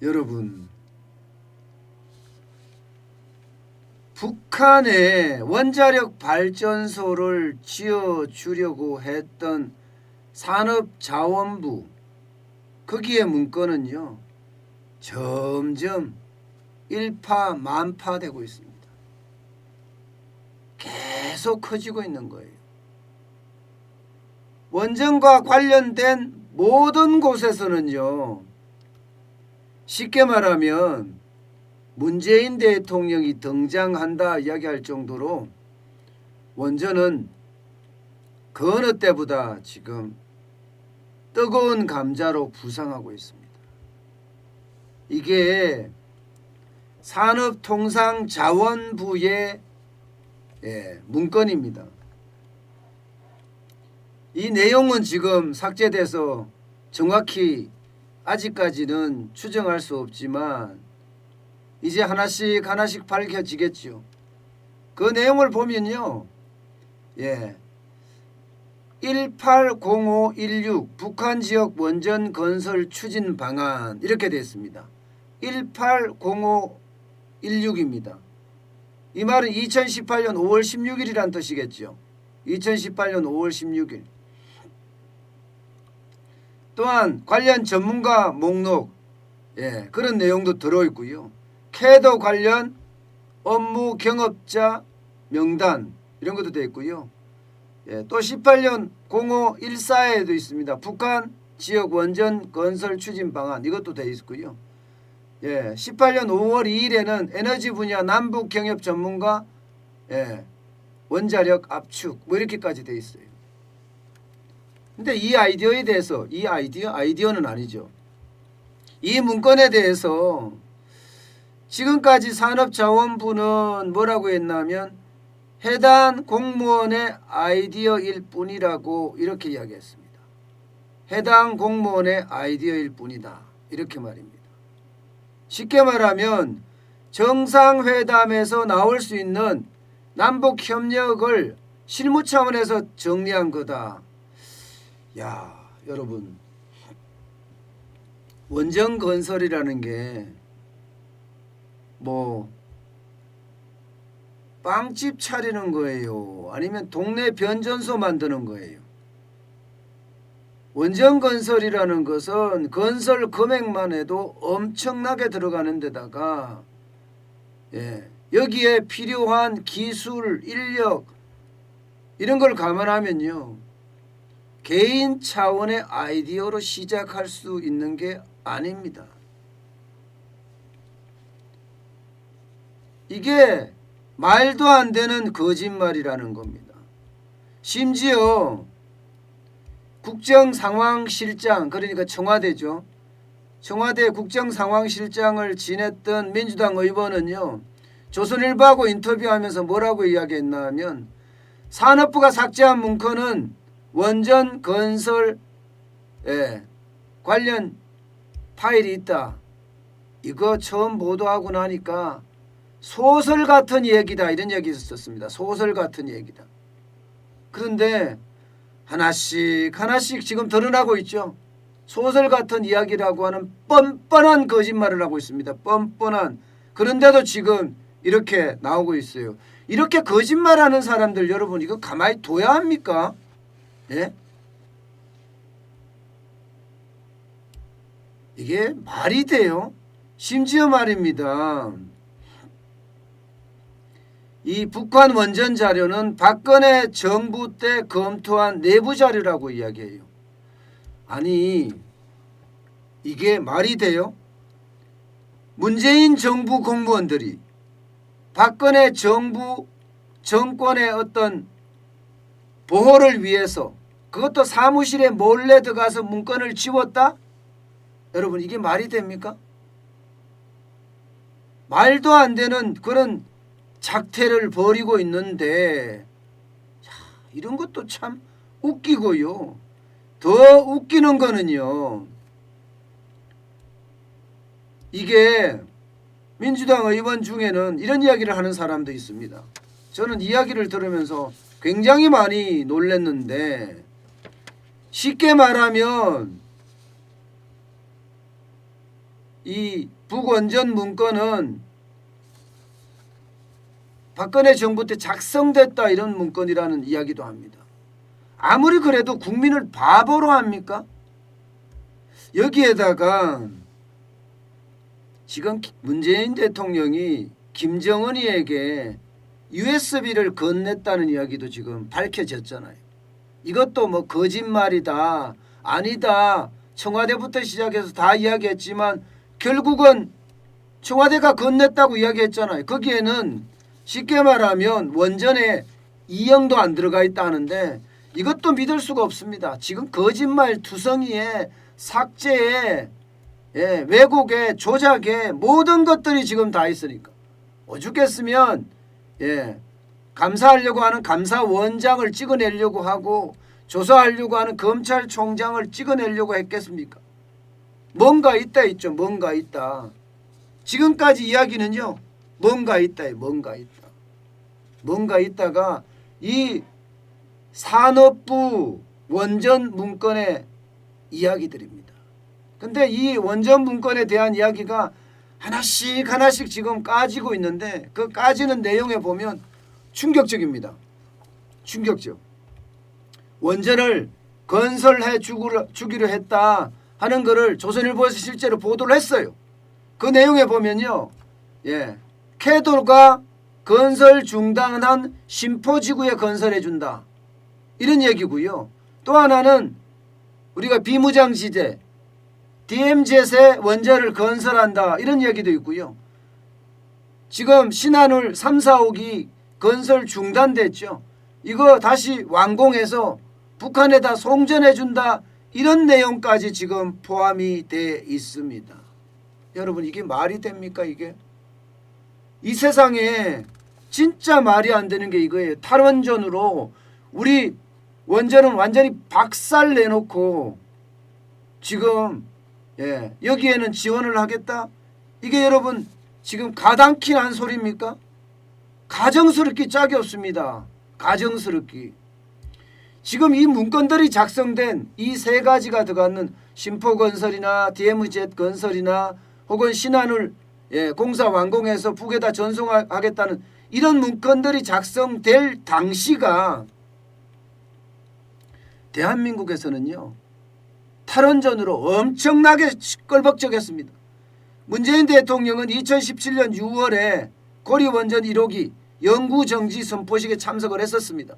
여러분, 북한에 원자력 발전소를 지어주려고 했던 산업자원부, 거기에 문건은요 점점 일파만파되고 있습니다. 계속 커지고 있는 거예요. 원전과 관련된 모든 곳에서는요, 쉽게 말하면 문재인 대통령이 등장한다 이야기할 정도로 원전은 그 어느 때보다 지금 뜨거운 감자로 부상하고 있습니다. 이게 산업통상자원부의 문건입니다. 이 내용은 지금 삭제돼서 정확히 아직까지는 추정할 수 없지만 이제 하나씩 하나씩 밝혀지겠죠. 그 내용을 보면요, 180516 북한 지역 원전 건설 추진 방안 이렇게 되어 있습니다. 180516입니다. 이 말은 2018년 5월 16일이란 뜻이겠죠. 2018년 5월 16일. 또한 관련 전문가 목록, 그런 내용도 들어있고요. 캐도 관련 업무 경업자 명단 이런 것도 되어 있고요. 또 18년 0514에도 있습니다. 북한 지역 원전 건설 추진 방안 이것도 되어 있고요. 18년 5월 2일에는 에너지 분야 남북 경협 전문가 원자력 압축 뭐 이렇게까지 되어 있어요. 근데 이 아이디어에 대해서 아이디어는 아니죠. 이 문건에 대해서 지금까지 산업자원부는 뭐라고 했냐면 해당 공무원의 아이디어일 뿐이라고 이렇게 이야기했습니다. 해당 공무원의 아이디어일 뿐이다 이렇게 말입니다. 쉽게 말하면 정상회담에서 나올 수 있는 남북협력을 실무 차원에서 정리한 거다. 야, 여러분, 원전 건설이라는 게 뭐 빵집 차리는 거예요? 아니면 동네 변전소 만드는 거예요? 원전 건설이라는 것은 건설 금액만 해도 엄청나게 들어가는 데다가 여기에 필요한 기술, 인력 이런 걸 감안하면요, 개인 차원의 아이디어로 시작할 수 있는 게 아닙니다. 이게 말도 안 되는 거짓말이라는 겁니다. 심지어 국정상황실장, 그러니까 청와대죠. 청와대 국정상황실장을 지냈던 민주당 의원은요, 조선일보하고 인터뷰하면서 뭐라고 이야기했나 하면 산업부가 삭제한 문건은 원전 건설 관련 파일이 있다. 이거 처음 보도하고 나니까 소설 같은 얘기다 이런 얘기 있었습니다. 소설 같은 얘기다. 그런데 하나씩 하나씩 지금 드러나고 있죠. 소설 같은 이야기라고 하는 뻔뻔한 거짓말을 하고 있습니다. 뻔뻔한. 그런데도 지금 이렇게 나오고 있어요. 이렇게 거짓말하는 사람들 여러분 이거 가만히 둬야 합니까? 이게 말이 돼요? 심지어 말입니다. 이 북한 원전 자료는 박근혜 정부 때 검토한 내부 자료라고 이야기해요. 아니, 이게 말이 돼요? 문재인 정부 공무원들이 박근혜 정부 정권의 어떤 보호를 위해서 그것도 사무실에 몰래 들어가서 문건을 지웠다? 여러분 이게 말이 됩니까? 말도 안 되는 그런 작태를 벌이고 있는데 이런 것도 참 웃기고요. 더 웃기는 거는요, 이게 민주당 의원 중에는 이런 이야기를 하는 사람도 있습니다. 저는 이야기를 들으면서 굉장히 많이 놀랐는데, 쉽게 말하면 이 북원전 문건은 박근혜 정부 때 작성됐다 이런 문건이라는 이야기도 합니다. 아무리 그래도 국민을 바보로 합니까? 여기에다가 지금 문재인 대통령이 김정은이에게 USB를 건넸다는 이야기도 지금 밝혀졌잖아요. 이것도 뭐 거짓말이다, 아니다, 청와대부터 시작해서 다 이야기했지만 결국은 청와대가 건넸다고 이야기했잖아요. 거기에는 쉽게 말하면 원전에 이영도 안 들어가 있다는데 이것도 믿을 수가 없습니다. 지금 거짓말 투성이에 삭제에 왜곡에 조작에 모든 것들이 지금 다 있으니까 오죽했으면 감사하려고 하는 감사원장을 찍어내려고 하고 조사하려고 하는 검찰총장을 찍어내려고 했겠습니까? 뭔가 있다 있죠. 뭔가 있다. 지금까지 이야기는요. 뭔가 있다요. 뭔가 있다. 뭔가 있다가 이 산업부 원전 문건의 이야기들입니다. 근데 이 원전 문건에 대한 이야기가 하나씩 하나씩 지금 까지고 있는데 그 까지는 내용에 보면 충격적입니다. 충격적. 원전을 건설해 주기로 했다 하는 것을 조선일보에서 실제로 보도를 했어요. 그 내용에 보면요. 캐도가 건설 중단한 신포지구에 건설해 준다. 이런 얘기고요. 또 하나는 우리가 비무장지대 DMZ에 원전을 건설한다. 이런 얘기도 있고요. 지금 신한울 3, 4호기 건설 중단됐죠. 이거 다시 완공해서 북한에다 송전해 준다. 이런 내용까지 지금 포함이 돼 있습니다. 여러분 이게 말이 됩니까 이게? 이 세상에 진짜 말이 안 되는 게 이거예요. 탈원전으로 우리 원전은 완전히 박살 내놓고 지금 여기에는 지원을 하겠다? 이게 여러분 지금 가당키 난 소리입니까? 가정스럽기 짝이 없습니다. 가정스럽기. 지금 이 문건들이 작성된 이 세 가지가 들어가는 신포건설이나 DMZ 건설이나 혹은 신한울 공사 완공해서 북에다 전송하겠다는 이런 문건들이 작성될 당시가 대한민국에서는요. 탈원전으로 엄청나게 시끌벅적했습니다. 문재인 대통령은 2017년 6월에 고리원전 1호기 영구정지 선포식에 참석을 했었습니다.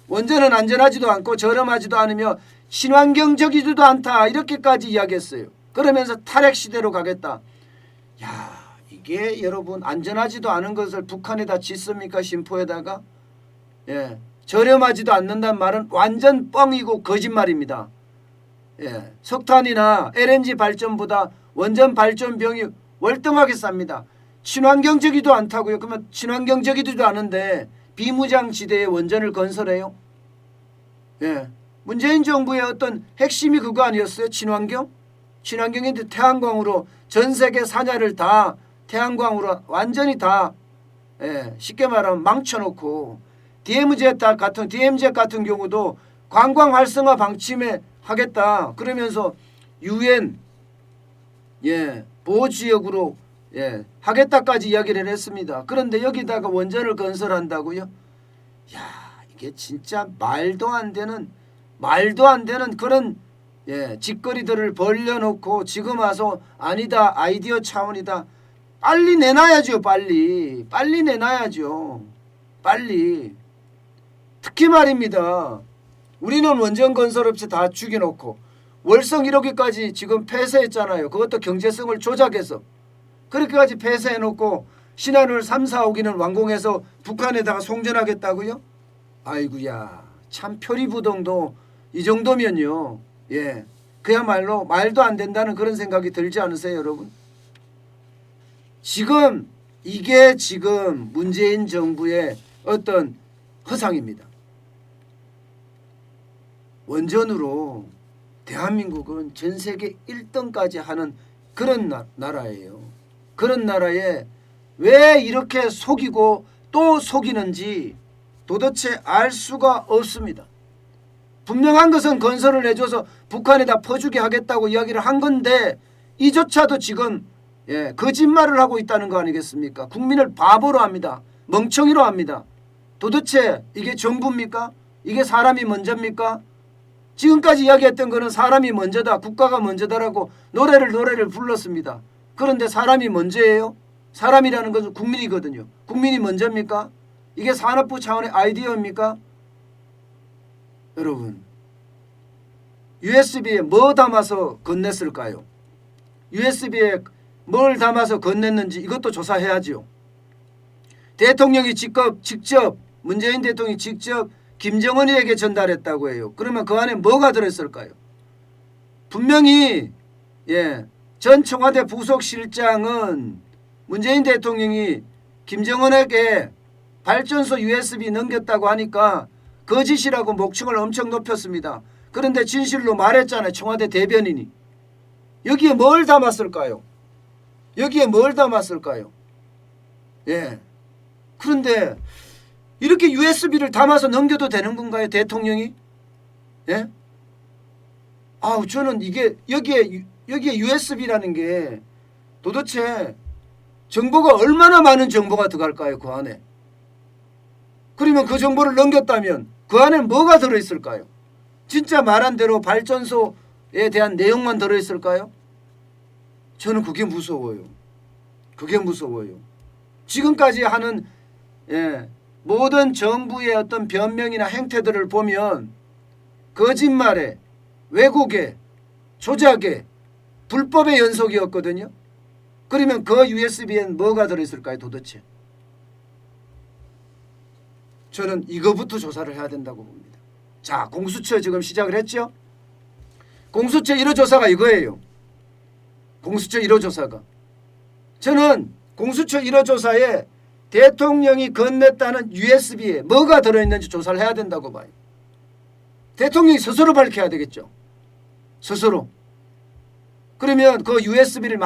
원전은 안전하지도 않고 저렴하지도 않으며 친환경적이지도 않다 이렇게까지 이야기했어요. 그러면서 탈핵시대로 가겠다. 야 이게 여러분 안전하지도 않은 것을 북한에다 짓습니까? 신포에다가? 저렴하지도 않는다는 말은 완전 뻥이고 거짓말입니다. 석탄이나 LNG 발전보다 원전 발전 비용이 월등하게 쌉니다. 친환경적이도 않다고요. 그러면 친환경적이지도 않은데 비무장지대에 원전을 건설해요? 문재인 정부의 어떤 핵심이 그거 아니었어요? 친환경? 친환경인데 태양광으로 전 세계 산야를 다 태양광으로 완전히 다 쉽게 말하면 망쳐놓고 DMZ 같은 경우도 관광 활성화 방침에 하겠다. 그러면서 UN 보호지역으로 하겠다까지 이야기를 했습니다. 그런데 여기다가 원전을 건설한다고요? 야 이게 진짜 말도 안 되는 그런 짓거리들을 벌려놓고 지금 와서 아니다 아이디어 차원이다. 빨리 내놔야죠. 빨리 내놔야죠. 빨리. 특히 말입니다. 우리는 원전 건설업체 다 죽여놓고 월성 1호기까지 지금 폐쇄했잖아요. 그것도 경제성을 조작해서 그렇게까지 폐쇄해놓고 신한울 3, 4호기는 완공해서 북한에다가 송전하겠다고요? 아이고야 참 표리부동도 이 정도면요. 그야말로 말도 안 된다는 그런 생각이 들지 않으세요 여러분? 지금 이게 지금 문재인 정부의 어떤 허상입니다. 원전으로 대한민국은 전 세계 1등까지 하는 그런 나라예요. 그런 나라에 왜 이렇게 속이고 또 속이는지 도대체 알 수가 없습니다. 분명한 것은 건설을 해줘서 북한에다 퍼주게 하겠다고 이야기를 한 건데 이조차도 지금 거짓말을 하고 있다는 거 아니겠습니까? 국민을 바보로 합니다. 멍청이로 합니다. 도대체 이게 정부입니까? 이게 사람이 먼저입니까? 지금까지 이야기했던 거는 사람이 먼저다, 국가가 먼저다라고 노래를 불렀습니다. 그런데 사람이 먼저예요? 사람이라는 것은 국민이거든요. 국민이 먼저입니까? 이게 산업부 차원의 아이디어입니까? 여러분, USB에 뭐 담아서 건넸을까요? USB에 뭘 담아서 건넸는지 이것도 조사해야죠. 대통령이 직접 문재인 대통령이 직접 김정은이에게 전달했다고 해요. 그러면 그 안에 뭐가 들어있을까요? 분명히 전 청와대 부속실장은 문재인 대통령이 김정은에게 발전소 USB 넘겼다고 하니까 거짓이라고 목청을 엄청 높였습니다. 그런데 진실로 말했잖아요. 청와대 대변인이. 여기에 뭘 담았을까요? 그런데 이렇게 USB를 담아서 넘겨도 되는 건가요? 대통령이? 저는 이게 여기에 USB라는 게 도대체 정보가 얼마나 많은 정보가 들어갈까요? 그 안에. 그러면 그 정보를 넘겼다면 그 안에 뭐가 들어있을까요? 진짜 말한 대로 발전소에 대한 내용만 들어있을까요? 저는 그게 무서워요. 지금까지 하는 모든 정부의 어떤 변명이나 행태들을 보면 거짓말에, 왜곡에, 조작에, 불법의 연속이었거든요. 그러면 그 USB엔 뭐가 들어있을까요 도대체? 저는 이거부터 조사를 해야 된다고 봅니다. 자, 공수처 지금 시작을 했죠. 공수처 1호 조사가 이거예요. 공수처 1호 조사가. 저는 공수처 1호 조사에 대통령이 건넸다는 USB에 뭐가 들어있는지 조사를 해야 된다고 봐요. 대통령이 스스로 밝혀야 되겠죠. 스스로. 그러면 그 USB를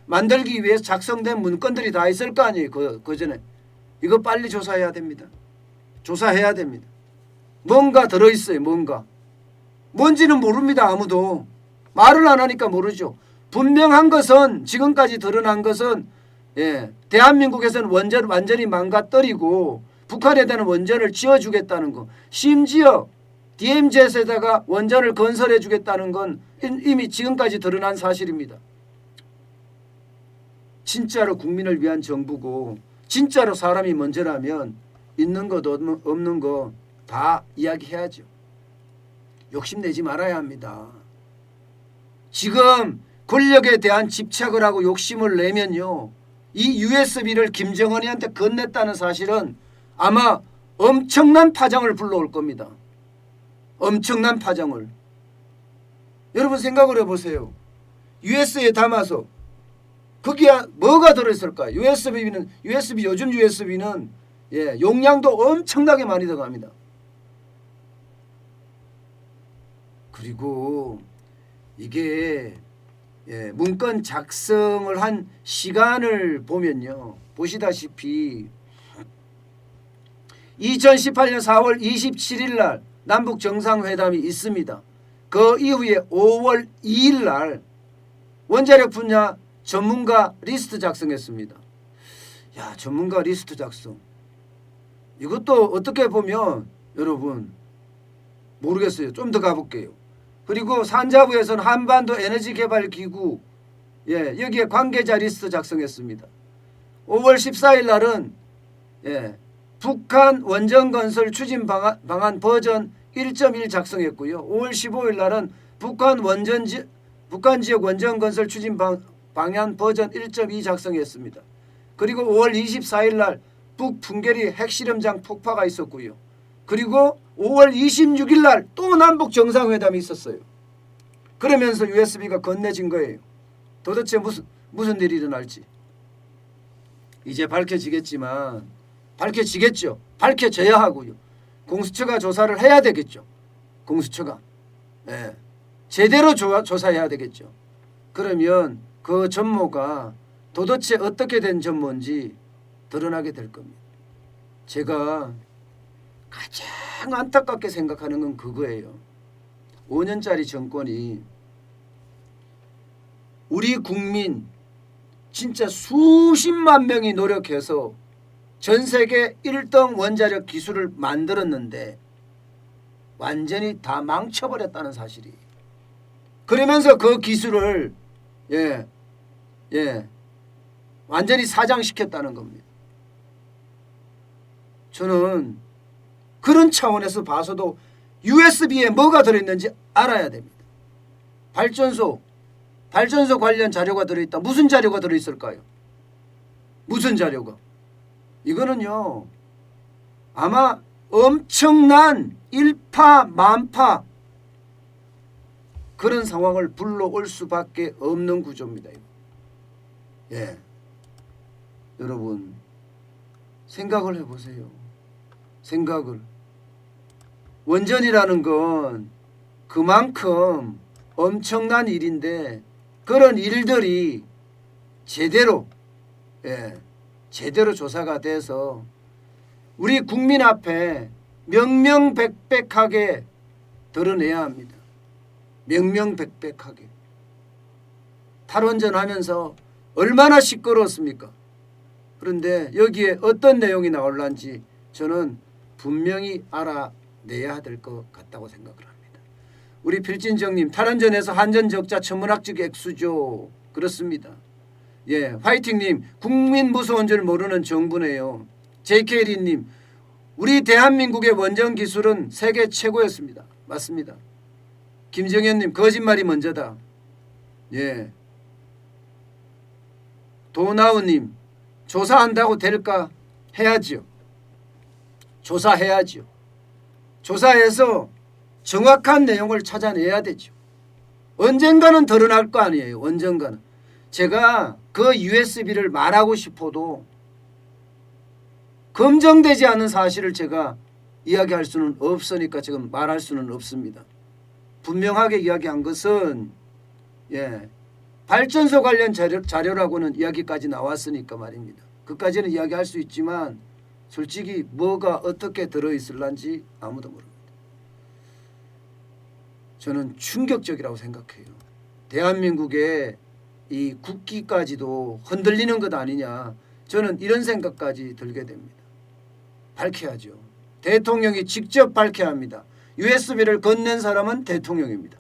만들기 위해서 작성된 문건들이 다 있을 거 아니에요. 그 전에. 이거 빨리 조사해야 됩니다. 뭔가 들어있어요. 뭔지는 모릅니다. 아무도. 말을 안 하니까 모르죠. 분명한 것은 지금까지 드러난 것은 대한민국에서는 원전을 완전히 망가뜨리고 북한에 대한 원전을 지어주겠다는 거. 심지어 DMZ에다가 원전을 건설해 주겠다는 건 이미 지금까지 드러난 사실입니다. 진짜로 국민을 위한 정부고 진짜로 사람이 먼저라면 있는 것 없는 거 다 이야기해야죠. 욕심내지 말아야 합니다. 지금 권력에 대한 집착을 하고 욕심을 내면요. 이 USB를 김정은이한테 건넸다는 사실은 아마 엄청난 파장을 불러올 겁니다. 엄청난 파장을. 여러분 생각을 해보세요. USB에 담아서 거기에 뭐가 들어있을까요? 요즘 USB는 용량도 엄청나게 많이 들어갑니다. 그리고 이게 문건 작성을 한 시간을 보면요. 보시다시피 2018년 4월 27일 날 남북 정상회담이 있습니다. 그 이후에 5월 2일 날 원자력 분야 전문가 리스트 작성했습니다. 전문가 리스트 작성. 이것도 어떻게 보면 여러분 모르겠어요. 좀 더 가볼게요. 그리고 산자부에서는 한반도 에너지개발기구 여기에 관계자 리스트 작성했습니다. 5월 14일 날은 북한 원전건설 추진 방안 버전 1.1 작성했고요. 5월 15일 날은 북한 지역 원전건설 추진 방안 버전 1.2 작성했습니다. 그리고 5월 24일 날 북풍계리 핵실험장 폭파가 있었고요. 그리고 5월 26일 날 또 남북 정상회담이 있었어요. 그러면서 USB가 건네진 거예요. 도대체 무슨 일이 일어날지. 이제 밝혀지겠지만 밝혀지겠죠. 밝혀져야 하고요. 공수처가 조사를 해야 되겠죠. 공수처가. 제대로 조사해야 되겠죠. 그러면 그 전모가 도대체 어떻게 된 전모인지 드러나게 될 겁니다. 제가 가장 안타깝게 생각하는 건 그거예요. 5년짜리 정권이 우리 국민 진짜 수십만 명이 노력해서 전 세계 1등 원자력 기술을 만들었는데 완전히 다 망쳐버렸다는 사실이. 그러면서 그 기술을 완전히 사장시켰다는 겁니다. 저는 그런 차원에서 봐서도 USB에 뭐가 들어있는지 알아야 됩니다. 발전소 관련 자료가 들어있다. 무슨 자료가 들어있을까요? 무슨 자료가? 이거는요 아마 엄청난 일파만파 그런 상황을 불러올 수밖에 없는 구조입니다. 예, 여러분 생각을 해보세요. 생각을. 원전이라는 건 그만큼 엄청난 일인데 그런 일들이 제대로 조사가 돼서 우리 국민 앞에 명명백백하게 드러내야 합니다. 명명백백하게. 탈원전하면서 얼마나 시끄러웠습니까? 그런데 여기에 어떤 내용이 나올란지 저는 분명히 알아내야 될 것 같다고 생각을 합니다. 우리 필진정님, 탈원전에서 한전 적자 천문학적 액수죠. 그렇습니다. 예, 화이팅님, 국민 무서운 줄 모르는 정부네요. JK리님, 우리 대한민국의 원전 기술은 세계 최고였습니다. 맞습니다. 김정현님, 거짓말이 먼저다. 예. 도나우님, 조사한다고 될까? 해야지요. 조사해야지요. 조사해서 정확한 내용을 찾아내야 되죠. 언젠가는 드러날 거 아니에요. 언젠가는. 제가 그 USB를 말하고 싶어도 검증되지 않은 사실을 제가 이야기할 수는 없으니까 지금 말할 수는 없습니다. 분명하게 이야기한 것은 발전소 관련 자료라고는 이야기까지 나왔으니까 말입니다. 그까지는 이야기할 수 있지만 솔직히 뭐가 어떻게 들어있을런지 아무도 모릅니다. 저는 충격적이라고 생각해요. 대한민국의 이 국기까지도 흔들리는 것 아니냐. 저는 이런 생각까지 들게 됩니다. 밝혀야죠. 대통령이 직접 밝혀야 합니다. USB를 건넨 사람은 대통령입니다.